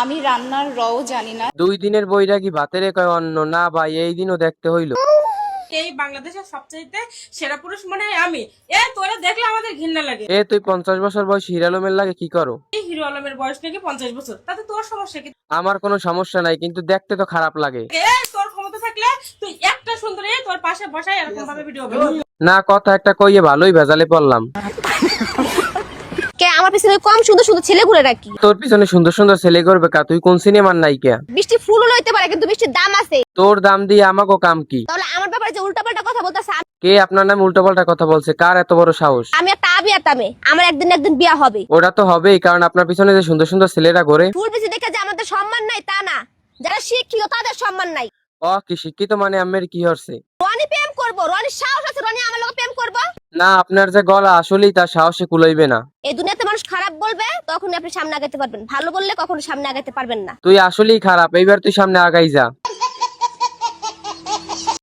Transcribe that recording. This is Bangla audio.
আমি রান্নার রও জানি না। 2 দিনের বৈরাগী ভাতের কয় অন্ন না ভাই, এই দিনও দেখতে হইল। এই বাংলাদেশের সবচেয়ে সেরা পুরুষ মনে হয় আমি। তোরা দেখলে আমাদের ঘৃণা লাগে। তুই 50 বছর বয়স হিরো আলমের লাগে কি করো? এই হিরো আলমের বয়স নাকি 50 বছর, তাতে তোর সমস্যা কি? আমার কোনো সমস্যা নাই, কিন্তু দেখতে তো খারাপ লাগে। তোর ক্ষমতা থাকলে তুই একটা সুন্দরী তোর পাশে বসায় এরকম ভাবে ভিডিও বানাবি। না, কথা একটা কইয়ে ভালোই ভেজালে পড়লাম। কে আমার পিছনে কম সুন্দর সুন্দর ছেলেগুলো রাখি? তোর পিছনে সুন্দর সুন্দর ছেলে করবে কা? তুই কোন সিনেমার নায়িকা? বৃষ্টি ফুল লইতে পারে কিন্তু বৃষ্টির দাম আছে। তোর দাম দিয়ে আমাকে কাম কি? তাহলে আমার ব্যাপারে যে উল্টাপাল্টা কথা বলতাছ, কে আপনার নামে উল্টোপাল্টা কথা বলছে? কার এত বড় সাহস? আমি একটা আবিয়াটা মেয়ে, আমার একদিন একদিন বিয়া হবে। ওটা তো হবেই, কারণ আপনার পিছনে যে সুন্দর সুন্দর ছেলেরা ঘোরে। ফুল বেশি দেখে যে আমাদের সম্মান নাই তা না, যারা শিক্ষিত তাদের সম্মান নাই। কি শিক্ষিত মানে আমের কি হচ্ছে? রনি প্রেম করবো, রনির সাহস আছে, রনি আমার লোক প্রেম করবো? না, আপনার যে গলা আসলেই তার সাহসে কুলাইবে না। এই দুনিয়াতে মানুষ খারাপ বলবে তখনই আপনি সামনে আগাতে পারবেন, ভালো বললে কখনো সামনে আগাতে পারবেন না। তুই আসলেই খারাপ, এইবার তুই সামনে আগাই যা।